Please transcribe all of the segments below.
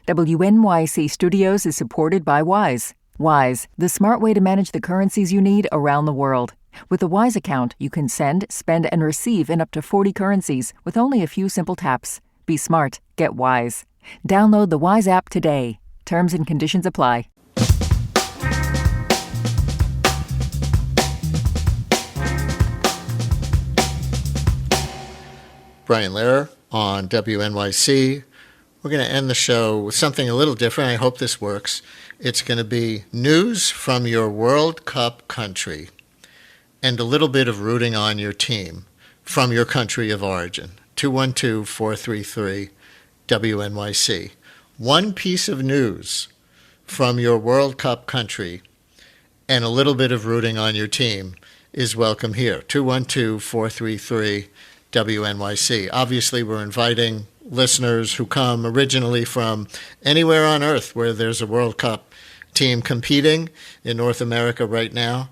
WNYC Studios is supported by Wise. Wise, the smart way to manage the currencies you need around the world. With the Wise account, you can send, spend, and receive in up to 40 currencies with only a few simple taps. Be smart. Get Wise. Download the Wise app today. Terms and conditions apply. Brian Lehrer on WNYC. We're going to end the show with something a little different. I hope this works. It's going to be news from your World Cup country and a little bit of rooting on your team from your country of origin. 212-433-WNYC. One piece of news from your World Cup country and a little bit of rooting on your team is welcome here. 212-433-WNYC. Obviously, we're inviting listeners who come originally from anywhere on earth where there's a World Cup team competing in North America right now.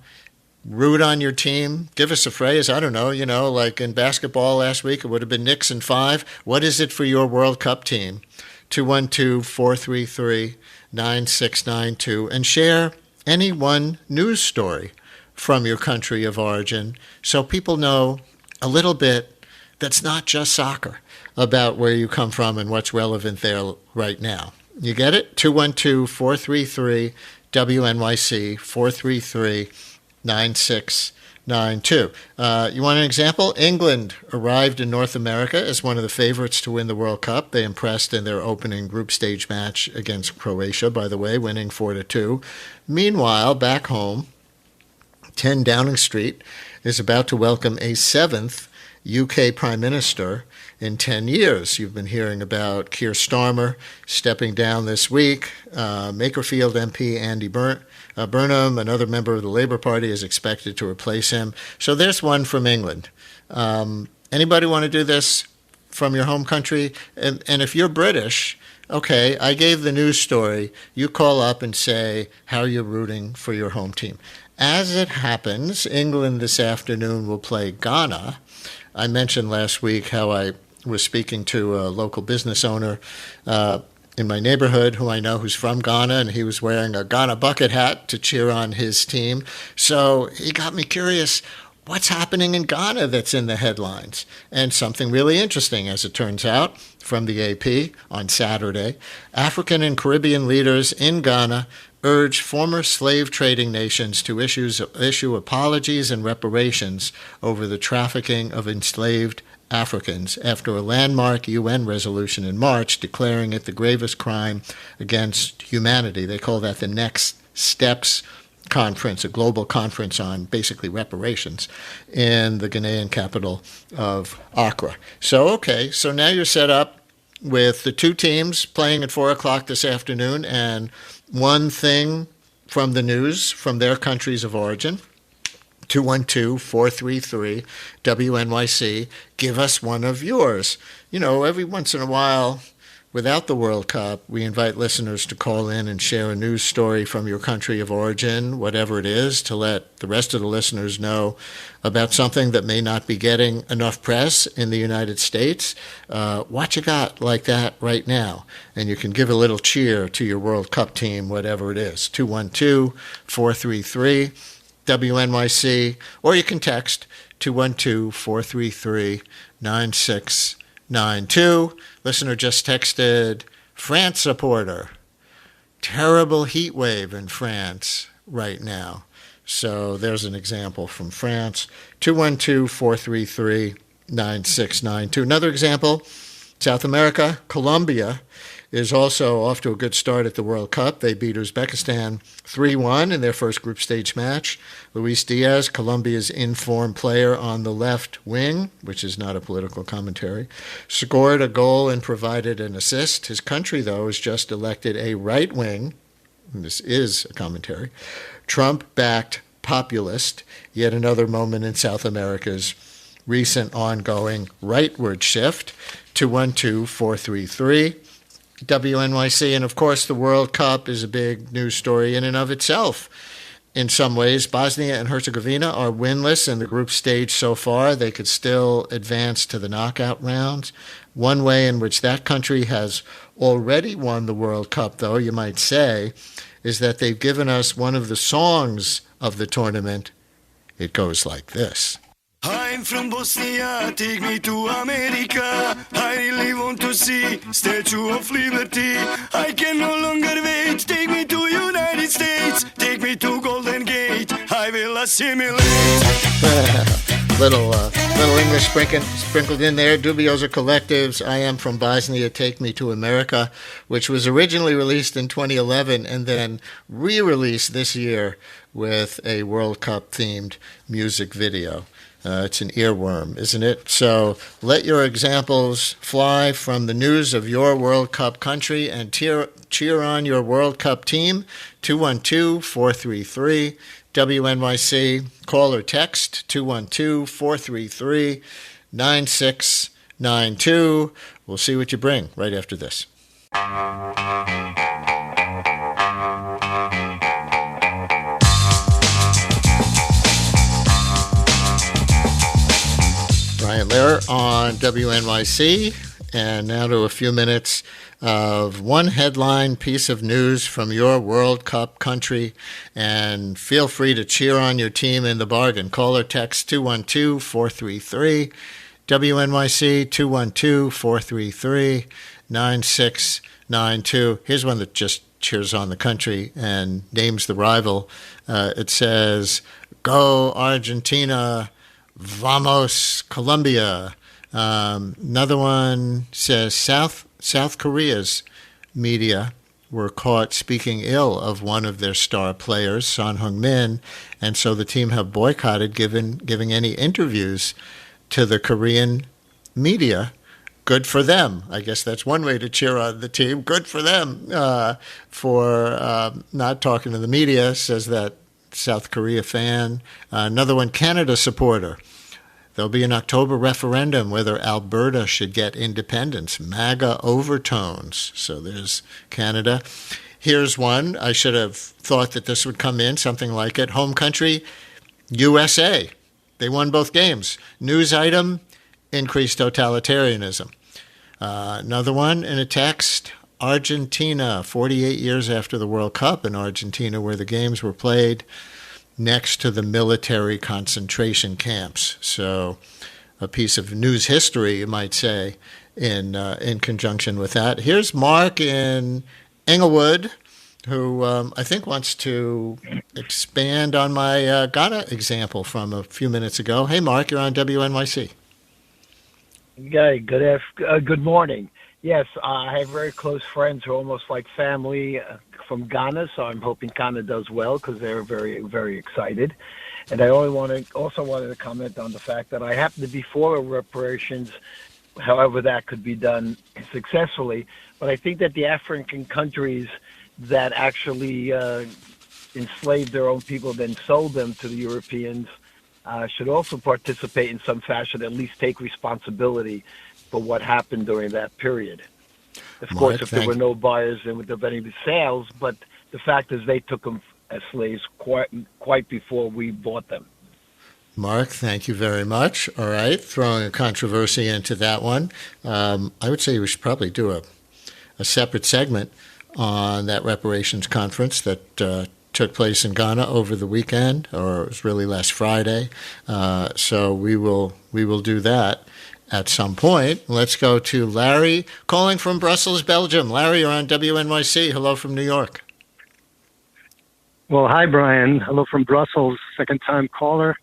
Root on your team. Give us a phrase. I don't know, like in basketball last week, it would have been Knicks in 5. What is it for your World Cup team? 212-433-9692. And share any one news story from your country of origin so people know a little bit that's not just soccer about where you come from and what's relevant there right now. You get it? 212-433-WNYC, 433-9692. You want an example? England arrived in North America as one of the favorites to win the World Cup. They impressed in their opening group stage match against Croatia, by the way, winning 4-2. Meanwhile, back home, 10 Downing Street is about to welcome a 7th UK Prime Minister in 10 years. You've been hearing about Keir Starmer stepping down this week. Makerfield MP Andy Burnham, another member of the Labour Party, is expected to replace him. So there's one from England. Anybody want to do this from your home country? And if you're British, okay, I gave the news story. You call up and say how you're rooting for your home team. As it happens, England this afternoon will play Ghana. I mentioned last week how I was speaking to a local business owner in my neighborhood who I know who's from Ghana, and he was wearing a Ghana bucket hat to cheer on his team. So he got me curious, what's happening in Ghana that's in the headlines? And something really interesting, as it turns out, from the AP on Saturday. African and Caribbean leaders in Ghana urge former slave trading nations to issue apologies and reparations over the trafficking of enslaved Africans after a landmark UN resolution in March declaring it the gravest crime against humanity. They call that the Next Steps Conference, a global conference on basically reparations in the Ghanaian capital of Accra. So now you're set up with the two teams playing at 4 o'clock this afternoon and one thing from the news from their countries of origin. 212-433-WNYC. Give us one of yours. Every once in a while, without the World Cup, we invite listeners to call in and share a news story from your country of origin, whatever it is, to let the rest of the listeners know about something that may not be getting enough press in the United States. What you got like that right now? And you can give a little cheer to your World Cup team, whatever it is. 212-433-WNYC, or you can text 212-433-9692. Listener just texted, France supporter. Terrible heat wave in France right now. So there's an example from France. 212-433-9692. Another example, South America, Colombia is also off to a good start at the World Cup. They beat Uzbekistan 3-1 in their first group stage match. Luis Diaz, Colombia's in-form player on the left wing, which is not a political commentary, scored a goal and provided an assist. His country, though, has just elected a right wing, and this is a commentary, Trump-backed populist, yet another moment in South America's recent ongoing rightward shift. 212-433-WNYC. And of course, the World Cup is a big news story in and of itself. in some ways. Bosnia and Herzegovina are winless in the group stage so far. They could still advance to the knockout rounds. One way in which that country has already won the World Cup, though, you might say, is that they've given us one of the songs of the tournament. It goes like this. I'm from Bosnia, take me to America. I really want to see Statue of Liberty. I can no longer wait, take me to United States. Take me to Golden Gate, I will assimilate. Little English sprinkled in there. Dubiosa Collective's I Am From Bosnia, Take Me to America, which was originally released in 2011 and then re-released this year with a World Cup-themed music video. It's an earworm, isn't it? So let your examples fly from the news of your World Cup country and cheer on your World Cup team. 212-433 WNYC. Call or text 212-433-9692. We'll see what you bring right after this. Brian Lehrer on WNYC, and now to a few minutes of one headline piece of news from your World Cup country, and feel free to cheer on your team in the bargain. Call or text 212-433 WNYC, 212-433-9692. Here's one that just cheers on the country and names the rival. It says, "Go Argentina, Vamos Colombia." Another one says South Korea's media were caught speaking ill of one of their star players, Son Heung-min, and so the team have boycotted giving any interviews to the Korean media. Good for them. I guess that's one way to cheer on the team. Good for them for not talking to the media, says that South Korea fan. Another one, Canada supporter. There'll be an October referendum whether Alberta should get independence. MAGA overtones. So there's Canada. Here's one. I should have thought that this would come in, something like it. Home country, USA. They won both games. News item, increased totalitarianism. Another one in a text, Argentina, 48 years after the World Cup in Argentina, where the games were played next to the military concentration camps. So a piece of news history, you might say, in conjunction with that. Here's Mark in Englewood, who I think wants to expand on my Ghana example from a few minutes ago. Hey, Mark, you're on WNYC. Good morning. Yes, I have very close friends who are almost like family from Ghana, so I'm hoping Ghana does well because they're very, very excited. And I wanted to comment on the fact that I happen to be for reparations, however that could be done successfully. But I think that the African countries that actually enslaved their own people, then sold them to the Europeans, should also participate in some fashion, at least take responsibility for what happened during that period. Of course, if there were no buyers, there would have been any sales, but the fact is they took them as slaves quite before we bought them. Mark, thank you very much. All right, throwing a controversy into that one. I would say we should probably do a separate segment on that reparations conference that took place in Ghana over the weekend, or it was really last Friday. So we will do that at some point. Let's go to Larry, calling from Brussels, Belgium. Larry, you're on WNYC. Hello from New York. Well, hi, Brian. Hello from Brussels, second-time caller.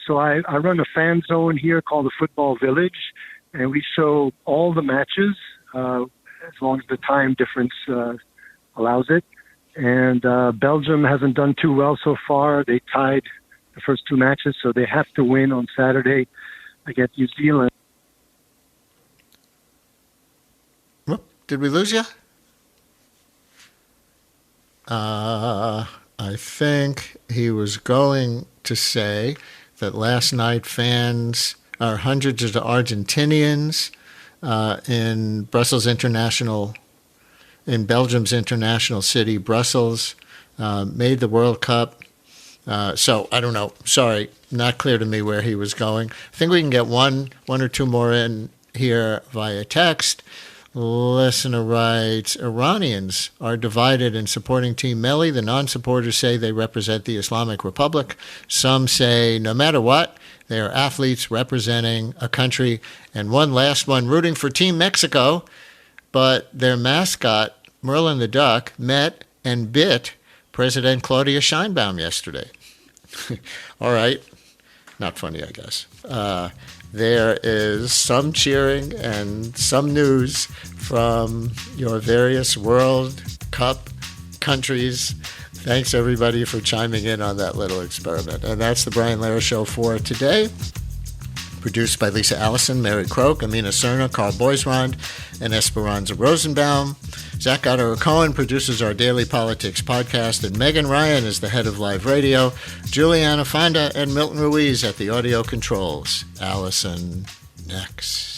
So I run a fan zone here called the Football Village, and we show all the matches as long as the time difference allows it. And Belgium hasn't done too well so far. They tied the first two matches, so they have to win on Saturday against New Zealand. Did we lose you? I think he was going to say that last night fans, or hundreds of Argentinians in Belgium's international city, Brussels, made the World Cup So I don't know. Sorry, not clear to me where he was going. I think we can get one or two more in here via text. Listener writes, Iranians are divided in supporting Team Melli. The non-supporters say they represent the Islamic Republic. Some say no matter what, they are athletes representing a country. And one last one, rooting for Team Mexico, but their mascot, Merlin the Duck, met and bit President Claudia Sheinbaum yesterday. All right. Not funny, I guess. There is some cheering and some news from your various World Cup countries. Thanks, everybody, for chiming in on that little experiment. And that's the Brian Lehrer Show for today. Produced by Lisa Allison, Mary Croak, Amina Cerna, Carl Boisrond, and Esperanza Rosenbaum. Zach Goddard-Cohen produces our daily politics podcast, and Megan Ryan is the head of live radio. Juliana Fonda and Milton Ruiz at the audio controls. Allison next.